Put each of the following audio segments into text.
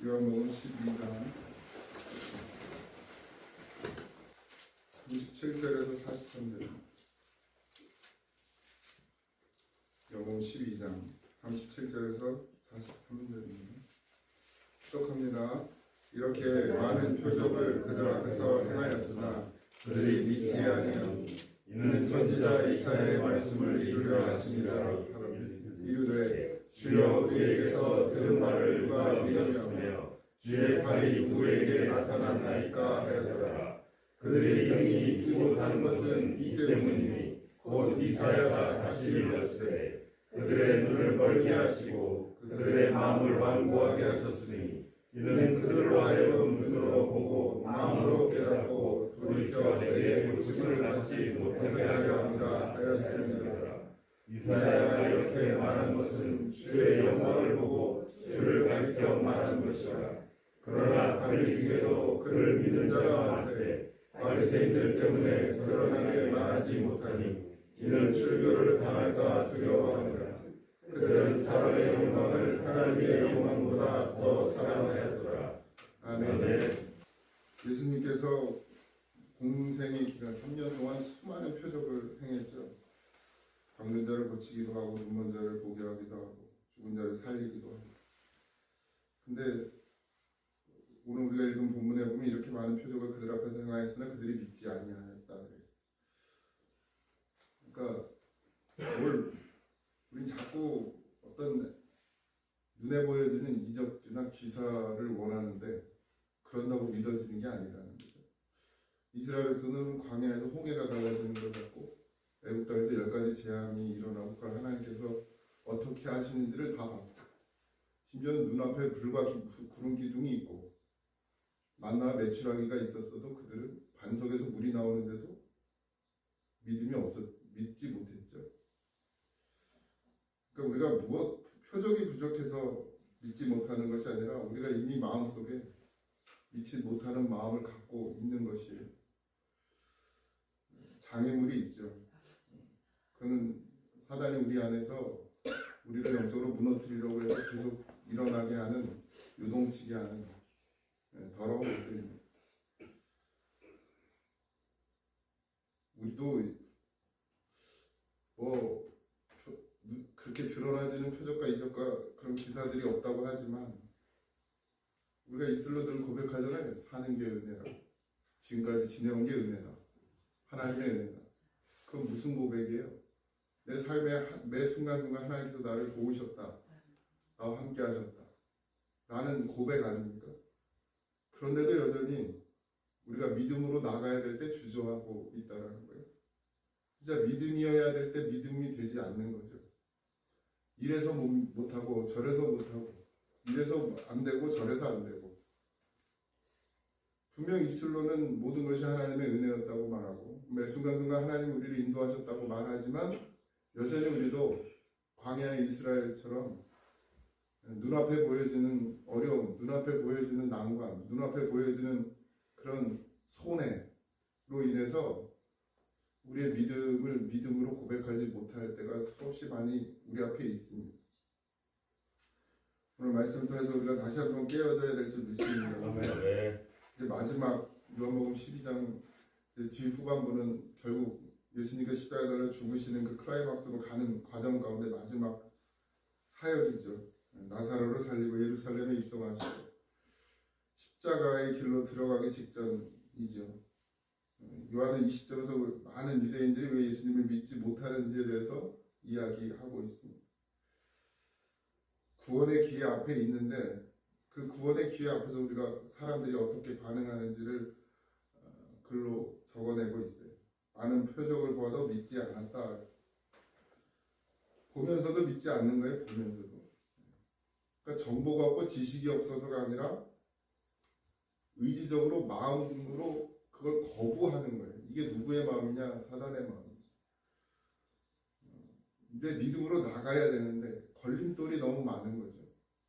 요한복음 12장 27절에서 43절. 요한복음 12장 37절에서 43절입니다. 시작합니다. 이렇게 많은 표적을 그들 앞에서 행하였으나 그들이 믿지 아니하니 이는 선지자 이사야의 말씀을 이루려 하심이라. 이르되 주여 우리에게서 들은 말을 누가 믿으며 주의 팔이 누구에게 나타났나이까 하였더라. 그들이 능히 믿지 못하는 것은 이 때문이니 곧 이사야가 다시 일렀으되 그들의 눈을 멀게 하시고 그들의 마음을 완고하게 하셨으니 이는 그들로 하여금 눈으로 보고 마음으로 깨닫고 돌이켜 내게 고침을 받지 못하게 하려 함이라 하였습니다. 이사야가 이렇게 말한 것은 주의 영광을 보고 주를 가리켜 말한 것이라. 그러나 바리새인도 그를 믿는 자가 많되 바리새인들 때문에 드러나게 말하지 못하니 이는 출교를 당할까 두려워하느라. 그들은 사람의 영광을 하나님의 영광보다 더 사랑하였더라. 아멘. 예수님께서 공생의 기간 3년 동안 수많은 표적을 행했죠. 병든 자를 고치기도 하고 눈먼 자를 보게 하기도 하고 죽은 자를 살리기도 하고. 근데 오늘 우리가 읽은 본문에 보면 이렇게 많은 표적을 그들 앞에서 행하였으나 그들이 믿지 아니하였다 그랬어요. 그러니까 우린 자꾸 어떤 눈에 보여지는 이적이나 기사를 원하는데 그런다고 믿어지는 게 아니라는 거죠. 이스라엘 백성은 광야에서 홍해가 갈라지는 것 같고 애굽 땅에서 10가지 재앙이 일어나고 그걸 하나님께서 어떻게 하시는지를 다 봤고 심지어 눈앞에 불과 구름 기둥이 있고 만나와 메추라기가 있었어도 그들은 반석에서 물이 나오는데도 믿지 못했죠. 그러니까 우리가 표적이 부족해서 믿지 못하는 것이 아니라 우리가 이미 마음속에 믿지 못하는 마음을 갖고 있는 것이 장애물이 있죠. 그는 사단이 우리 안에서 우리를 영적으로 무너뜨리려고 해서 계속 일어나게 하는 요동치게 하는 더러운 것들입니다. 우리도 그렇게 드러나지는 표적과 이적과 그런 기사들이 없다고 하지만 우리가 입술로 늘 고백하잖아요. 사는 게 은혜라. 지금까지 지내온 게 은혜다. 하나님의 은혜다. 그건 무슨 고백이에요? 내 삶의 매 순간순간 하나님께서 나를 도우셨다. 나와 함께 하셨다. 라는 고백 아닙니까? 그런데도 여전히 우리가 믿음으로 나가야 될 때 주저하고 있다는 거예요. 진짜 믿음이어야 될 때 믿음이 되지 않는 거죠. 이래서 못하고 저래서 못하고 이래서 안 되고 저래서 안 되고 분명 입술로는 모든 것이 하나님의 은혜였다고 말하고 매 순간순간 하나님 우리를 인도하셨다고 말하지만 여전히 우리도 광야의 이스라엘처럼 눈앞에 보여지는 어려움, 눈앞에 보여지는 난관, 눈앞에 보여지는 그런 손해로 인해서 우리의 믿음을 믿음으로 고백하지 못할 때가 수없이 많이 우리 앞에 있습니다. 오늘 말씀을 통해서 우리가 다시 한번 깨어져야 될 줄 믿습니다. 이제 마지막 요한복음 12장 뒤 후반부는 결국 예수님께서 십자가에 달려 죽으시는 그 클라이막스로 가는 과정 가운데 마지막 사역이죠. 나사로를 살리고 예루살렘에 입성하시고 십자가의 길로 들어가기 직전이죠. 요한은 이 시점에서 많은 유대인들이 왜 예수님을 믿지 못하는지에 대해서 이야기하고 있습니다. 구원의 기회 앞에 있는데 그 구원의 기회 앞에서 우리가 사람들이 어떻게 반응하는지를 글로 적어내고 있어요. 많은 표적을 보아도 믿지 않았다. 보면서도 믿지 않는 거예요. 보면서도. 그러니까 정보가 없고 지식이 없어서가 아니라 의지적으로 마음으로 그걸 거부하는 거예요. 이게 누구의 마음이냐? 사단의 마음이죠. 이제 믿음으로 나가야 되는데 걸림돌이 너무 많은 거죠.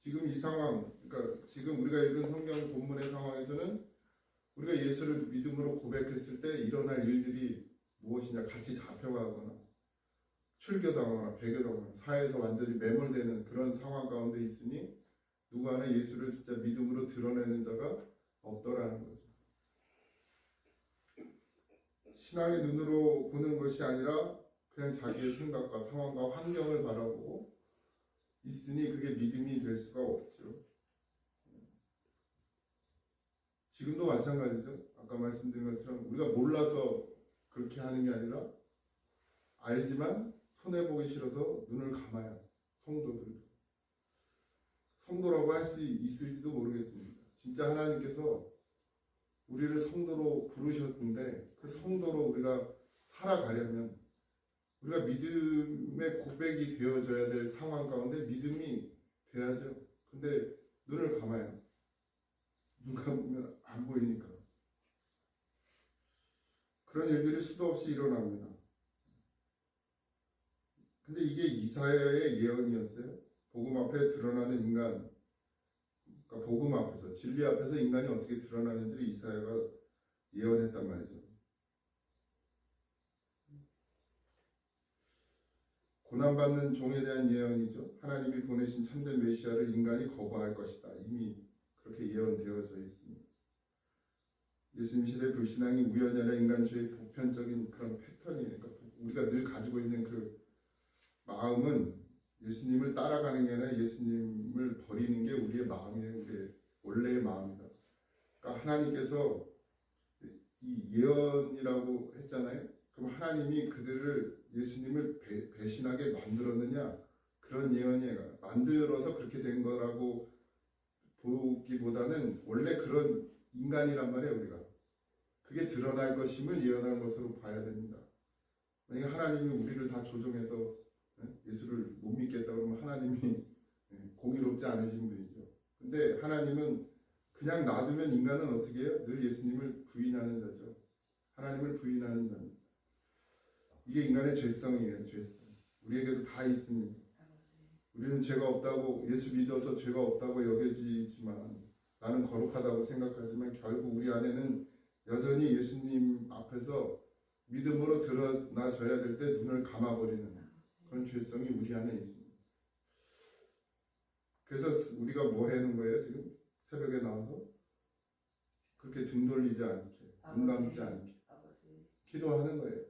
지금 이 상황, 그러니까 지금 우리가 읽은 성경 본문의 상황에서는 우리가 예수를 믿음으로 고백했을 때 일어날 일들이 무엇이냐? 같이 잡혀가거나 출교당하거나 배교당하거나 사회에서 완전히 매몰되는 그런 상황 가운데 있으니 누구 하나 예수를 진짜 믿음으로 드러내는 자가 없더라는 거죠. 신앙의 눈으로 보는 것이 아니라 그냥 자기의 생각과 상황과 환경을 바라보고 있으니 그게 믿음이 될 수가 없죠. 지금도 마찬가지죠. 아까 말씀드린 것처럼 우리가 몰라서 그렇게 하는 게 아니라 알지만 손해보기 싫어서 눈을 감아요. 성도들도. 성도라고 할 수 있을지도 모르겠습니다. 진짜 하나님께서 우리를 성도로 부르셨는데 그 성도로 우리가 살아가려면 우리가 믿음의 고백이 되어져야 될 상황 가운데 믿음이 돼야죠. 근데 눈을 감아요. 눈 감으면 안 보이니까. 그런 일들이 수도 없이 일어납니다. 근데 이게 이사야의 예언이었어요. 복음 앞에 드러나는 인간, 그러니까 복음 앞에서, 진리 앞에서 인간이 어떻게 드러나는지를 이사야가 예언했단 말이죠. 고난받는 종에 대한 예언이죠. 하나님이 보내신 참된 메시아를 인간이 거부할 것이다. 이미 그렇게 예언되어져 있습니다. 예수님 시대 불신앙이 우연이 아니라 인간주의 보편적인 그런 패턴이에요. 그러니까 우리가 늘 가지고 있는 그 마음은 예수님을 따라가는 게 아니라 예수님을 버리는 게 우리의 마음이에요. 우리의 원래의 마음이다. 그러니까 하나님께서 이 예언이라고 했잖아요. 그럼 하나님이 그들을 예수님을 배신하게 만들었느냐? 그런 예언이에요. 만들어서 그렇게 된 거라고 보기보다는 원래 그런 인간이란 말이에요. 우리가 그게 드러날 것임을 예언한 것으로 봐야 됩니다. 만약에 하나님이 우리를 다 조종해서 예수를 못 믿겠다 그러면 하나님이 공의롭지 않으신 분이죠. 근데 하나님은 그냥 놔두면 인간은 어떻게 해요? 늘 예수님을 부인하는 자죠. 하나님을 부인하는 자입니다. 이게 인간의 죄성이에요. 죄성. 우리에게도 다 있습니다. 우리는 죄가 없다고 예수 믿어서 죄가 없다고 여겨지지만 나는 거룩하다고 생각하지만 결국 우리 안에는 여전히 예수님 앞에서 믿음으로 드러나져야 될 때 눈을 감아버리는 그런 죄성이 우리 안에 있습니다. 그래서 우리가 뭐 하는 거예요? 지금 새벽에 나와서 그렇게 등 돌리지 않게, 눈 감지 않게 기도하는 거예요.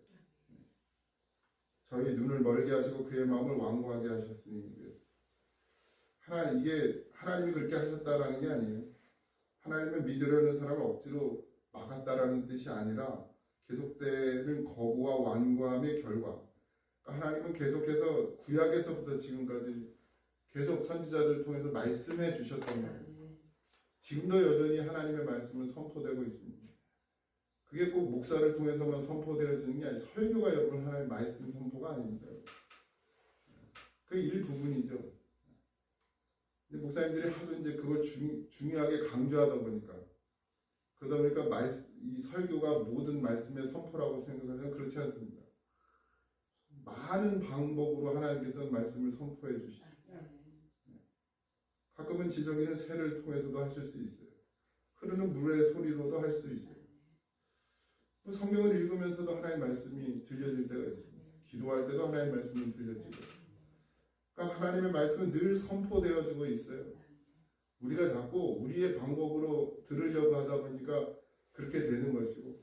저희 눈을 멀게 하시고 그의 마음을 완고하게 하셨으니 그래서 이게 하나님이 그렇게 하셨다라는 게 아니에요. 하나님을 믿으려는 사람을 억지로 막았다라는 뜻이 아니라 계속되는 거부와 완고함의 결과. 그러니까 하나님은 계속해서 구약에서부터 지금까지 계속 선지자들을 통해서 말씀해 주셨던 거예요. 지금도 여전히 하나님의 말씀은 선포되고 있습니다. 그게 꼭 목사를 통해서만 선포되어지는 게 아니라 설교가 여러분 하나님의 말씀 선포가 아닙니다. 그 일부분이죠. 근데 목사님들이 하도 이제 그걸 중요하게 강조하다 보니까 그러다 보니까 이 설교가 모든 말씀의 선포라고 생각하면 그렇지 않습니다. 많은 방법으로 하나님께서 말씀을 선포해 주시죠. 가끔은 지정이는 새를 통해서도 하실 수 있어요. 흐르는 물의 소리로도 할 수 있어요. 성경을 읽으면서도 하나님의 말씀이 들려질 때가 있습니다. 기도할 때도 하나님의 말씀이 들려지고. 그러니까 하나님의 말씀은 늘 선포되어지고 있어요. 우리가 자꾸 우리의 방법으로 들으려고 하다 보니까 그렇게 되는 것이고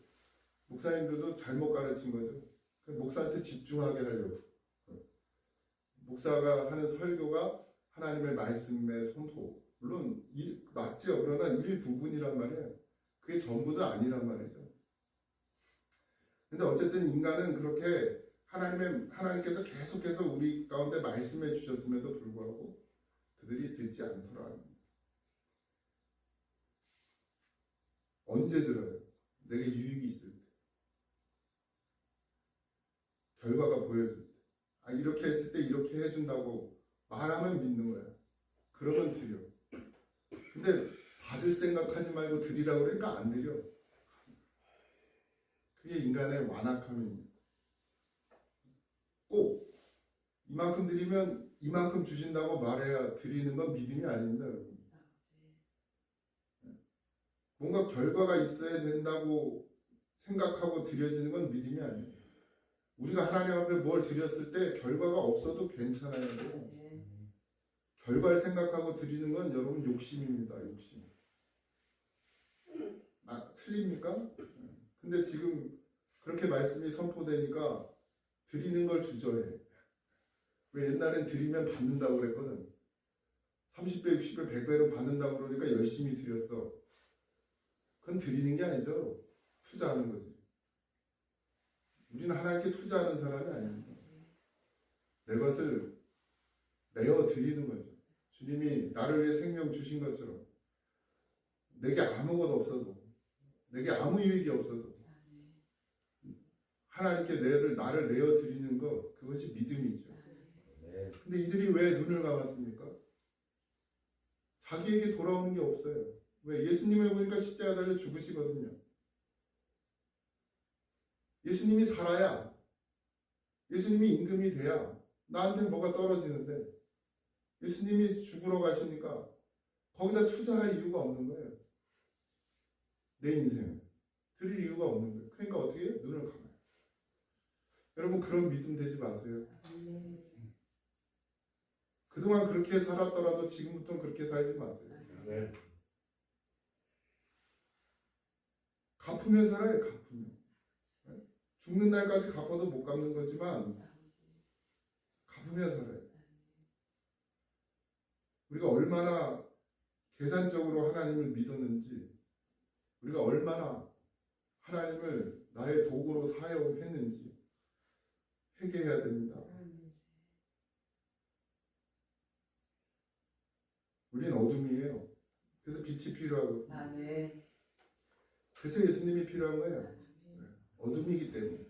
목사님들도 잘못 가르친 거죠. 목사한테 집중하게 하려고. 목사가 하는 설교가 하나님의 말씀의 선포. 물론 맞죠. 그러나 일부분이란 말이에요. 그게 전부도 아니란 말이죠. 근데 어쨌든 인간은 그렇게 하나님께서 계속해서 우리 가운데 말씀해 주셨음에도 불구하고 그들이 듣지 않더라. 언제 들어요? 내게 유익이 있을 때. 결과가 보여질 때. 이렇게 했을 때 이렇게 해준다고 말하면 믿는 거야. 그러면 드려. 근데 받을 생각하지 말고 드리라고 그러니까 안 드려. 그게 인간의 완악함입니다. 꼭 이만큼 드리면 이만큼 주신다고 말해야 드리는 건 믿음이 아닙니다. 여러분. 뭔가 결과가 있어야 된다고 생각하고 드려지는 건 믿음이 아니에요. 우리가 하나님 앞에 뭘 드렸을 때 결과가 없어도 괜찮아요. 결과를 생각하고 드리는 건 여러분 욕심입니다. 욕심. 틀립니까? 근데 지금 그렇게 말씀이 선포되니까 드리는 걸 주저해. 왜 옛날엔 드리면 받는다고 그랬거든. 30배, 60배, 100배로 받는다고 그러니까 열심히 드렸어. 그건 드리는 게 아니죠. 투자하는 거지. 우리는 하나님께 투자하는 사람이 아닙니다. 내 것을 내어 드리는 거죠. 주님이 나를 위해 생명 주신 것처럼 내게 아무것도 없어도, 내게 아무 유익이 없어도 하나님께 나를 내어 드리는 것, 그것이 믿음이죠. 근데 이들이 왜 눈을 감았습니까? 자기에게 돌아오는 게 없어요. 왜? 예수님을 보니까 십자가 달려 죽으시거든요. 예수님이 살아야, 예수님이 임금이 돼야 나한테 뭐가 떨어지는데, 예수님이 죽으러 가시니까 거기다 투자할 이유가 없는 거예요. 내 인생을 드릴 이유가 없는 거예요. 그러니까 어떻게 해요? 눈을 감아요. 여러분, 그런 믿음 되지 마세요. 그동안 그렇게 살았더라도 지금부터는 그렇게 살지 마세요. 갚으면 살아요. 갚으면. 죽는 날까지 갚아도 못 갚는 거지만 갚으면 살아요. 우리가 얼마나 계산적으로 하나님을 믿었는지, 우리가 얼마나 하나님을 나의 도구로 사용했는지 회개해야 됩니다. 우리는 어둠이에요. 그래서 빛이 필요하고, 그래서 예수님이 필요한 거예요. 어둠이기 때문에.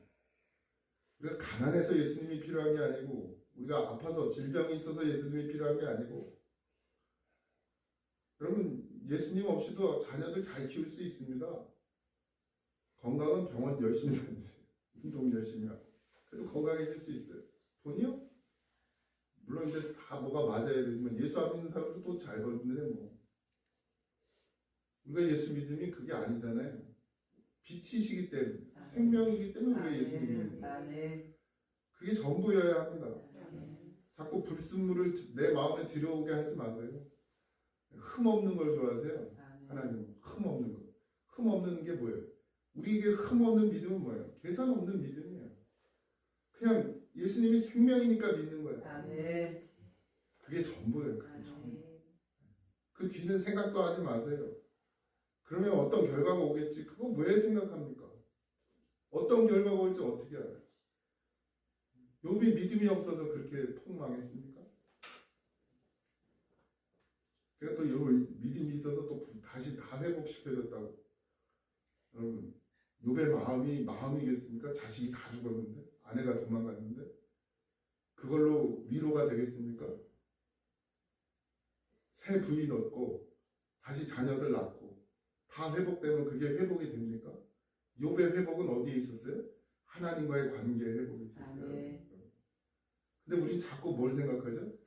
우리가 가난해서 예수님이 필요한 게 아니고, 우리가 아파서 질병이 있어서 예수님이 필요한 게 아니고, 여러분, 예수님 없이도 자녀들 잘 키울 수 있습니다. 건강은 병원 열심히 다니세요. 운동 열심히 하고. 그래도 건강해질 수 있어요. 돈이요? 물론 이제 다 뭐가 맞아야 되지만 예수 안 믿는 사람도 또 잘 벌는데 뭐. 우리가 예수 믿음이 그게 아니잖아요. 빛이시기 때문에, 생명이기 때문에 우리가 예수 믿는 그게 전부여야 합니다. 자꾸 불순물을 내 마음에 들여오게 하지 마세요. 흠 없는 걸 좋아하세요. 하나님, 흠 없는 거. 흠 없는 게 뭐예요? 우리에게 흠 없는 믿음은 뭐예요? 계산 없는 믿음이에요. 그냥 예수님이 생명이니까 믿는 거예요. 그게 전부예요. 그게 전부. 그 뒤는 생각도 하지 마세요. 그러면 어떤 결과가 오겠지? 그거 왜 생각합니까? 어떤 결과가 올지 어떻게 알아요? 욥이 믿음이 없어서 그렇게 폭망했습니까? 그러니까 또 믿음이 있어서 또 다시 다 회복시켜줬다고. 여러분, 욥의 마음이겠습니까? 자식이 다 죽었는데, 아내가 도망갔는데, 그걸로 위로가 되겠습니까? 새 부인 얻고 다시 자녀들 낳고 다 회복되면 그게 회복이 됩니까? 욥의 회복은 어디에 있었어요? 하나님과의 관계에 회복이 있었어요. 근데 우린 자꾸 뭘 생각하죠?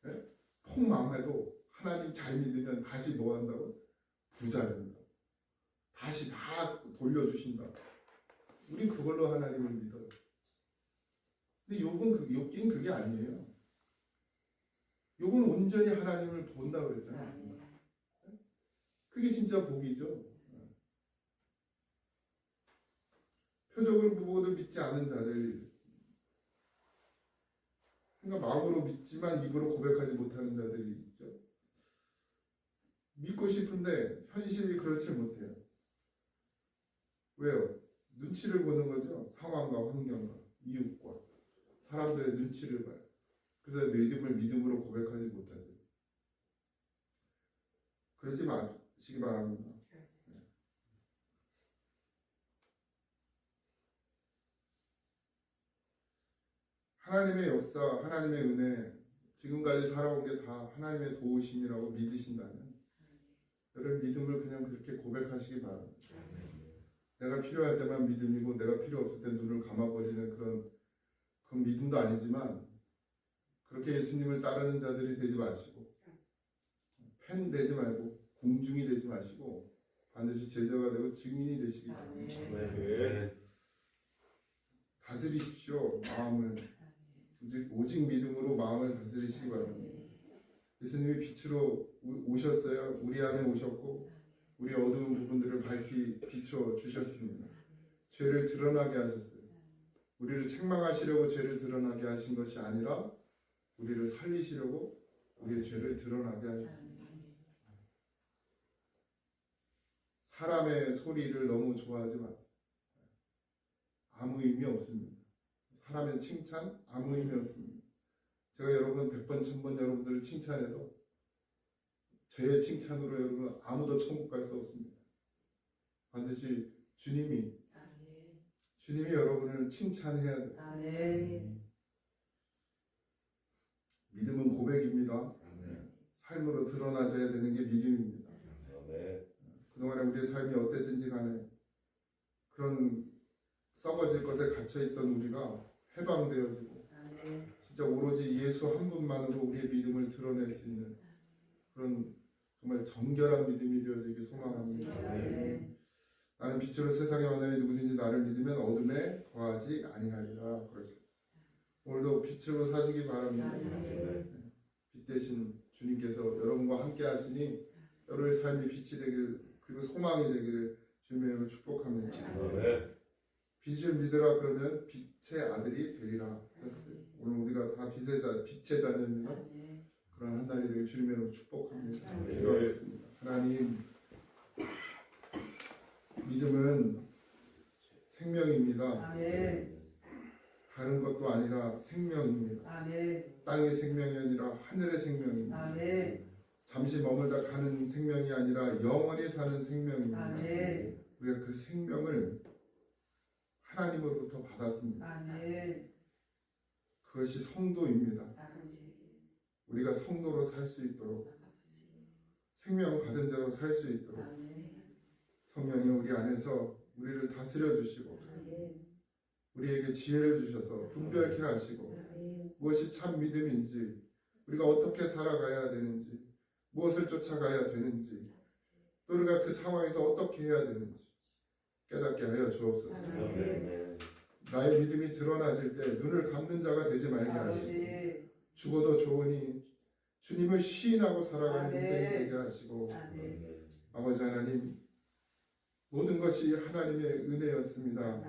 네? 폭망해도 하나님 잘 믿으면 다시 뭐 한다고? 부자 된다. 다시 다 돌려주신다. 우린 그걸로 하나님을 믿어요. 근데 욥기는 그게 아니에요. 욥은 온전히 하나님을 본다 그랬잖아요. 그게 진짜 복이죠. 표적을 보고도 믿지 않은 자들, 그러니까 마음으로 믿지만 입으로 고백하지 못하는 자들이 있죠. 믿고 싶은데 현실이 그렇지 못해요. 왜요? 눈치를 보는 거죠. 상황과 환경과 이웃과 사람들의 눈치를 봐요. 그래서 믿음을 믿음으로 고백하지 못하죠. 그러지 마시기 바랍니다. 하나님의 역사, 하나님의 은혜, 지금까지 살아온 게 다 하나님의 도우심이라고 믿으신다면 여러분 믿음을 그냥 그렇게 고백하시기 바랍니다. 내가 필요할 때만 믿음이고 내가 필요 없을 때 눈을 감아버리는 그런 믿음도 아니지만 그렇게 예수님을 따르는 자들이 되지 마시고 팬 되지 말고 궁중이 되지 마시고 반드시 제자가 되고 증인이 되시기 바랍니다. 다스리십시오. 마음을 오직 믿음으로 마음을 다스리시기 바랍니다. 예수님이 빛으로 오셨어요. 우리 안에 오셨고 우리 어두운 부분들을 밝히 비춰 주셨습니다. 죄를 드러나게 하셨어요. 우리를 책망하시려고 죄를 드러나게 하신 것이 아니라 우리를 살리시려고 우리의 죄를 드러나게 하셨습니다. 사람의 소리를 너무 좋아하지 마세요. 아무 의미 없습니다. 사람의 칭찬 아무 의미 없습니다. 제가 여러분 100번 1000번 여러분들을 칭찬해도 제 칭찬으로 여러분 아무도 천국 갈 수 없습니다. 반드시 주님이 여러분을 칭찬해야 돼요. 믿음은 고백입니다. 삶으로 드러나줘야 되는 게 믿음입니다. 그동안에 우리의 삶이 어땠든지 간에 그런 썩어질 것에 갇혀있던 우리가 해방되어지고 진짜 오로지 예수 한 분만으로 우리의 믿음을 드러낼 수 있는 그런 정말 정결한 믿음이 되어지길 소망합니다. 나는 빛으로 세상에 왔느니 누구든지 나를 믿으면 어둠에 거하지 아니하리라 그러셨어요. 오늘도 빛으로 사시기 바랍니다. 빛 대신 주님께서 여러분과 함께 하시니 여러분의 삶이 빛이 되길 그리고 소망이 되기를 주님의 이름으로 축복합니다. 빛을 믿으라 그러면 빛의 아들이 되리라 하셨어요. 오늘 우리가 다 빛의 자녀입니다. 그런 한 날이 되길 주님의 이름으로 축복합니다. 기도하겠습니다. 하나님, 믿음은 생명입니다. 다른 것도 아니라 생명입니다. 땅의 생명이 아니라 하늘의 생명입니다. 잠시 머물다 가는 생명이 아니라 영원히 사는 생명입니다. 우리가 그 생명을 하나님으로부터 받았습니다. 그것이 성도입니다. 우리가 성도로 살 수 있도록 생명 받은 자로 살 수 있도록 성령이 우리 안에서 우리를 다스려 주시고 우리에게 지혜를 주셔서 분별케 하시고 무엇이 참 믿음인지 우리가 어떻게 살아가야 되는지 무엇을 쫓아가야 되는지 또 우리가 그 상황에서 어떻게 해야 되는지 깨닫게 하여 주옵소서. 나의 믿음이 드러나질 때 눈을 감는 자가 되지 말게 하시고 죽어도 좋으니 주님을 시인하고 살아가는 인생이 되게 하시고 아버지 하나님 모든 것이 하나님의 은혜였습니다.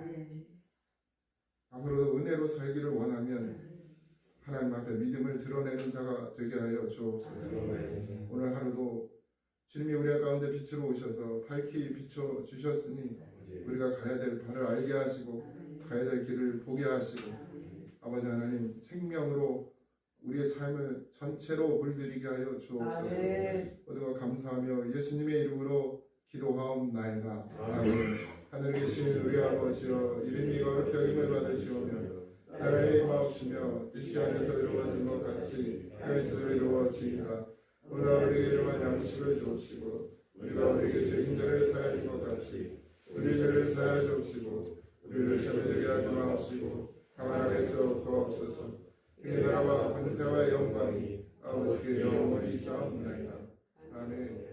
앞으로도 은혜로 살기를 원하면 하나님 앞에 믿음을 드러내는 자가 되게 하여 주옵소서. 오늘 하루도 주님이 우리 가운데 빛으로 오셔서 밝히 비춰 주셨으니 우리가 가야 될 바를 알게 하시고 가야 될 길을 보게 하시고 아버지 하나님 생명으로 우리의 삶을 전체로 물들이게 하여 주옵소서. 모든 것 감사하며 예수님의 이름으로 기도하옵나이다. 아멘. 하늘에 계신 우리 아버지여 이름이 거룩히 여김을 받으시오며 나라의 임하옵시며 뜻이 하늘에서 이루어진 것 같이 땅에서도 이루어지이다. 오늘 우리에게 일용할 양식을 주옵시고 우리가 우리에게 죄진 자를 사하여 준 것 같이 우리 죄를 사하여 주옵시고 우리를 시험에 들게 하지 마옵시고 다만 악에서 구하옵소서. 그 나라와 권세와 영광이 아버지께 영원히 있사옵나이다. 아멘.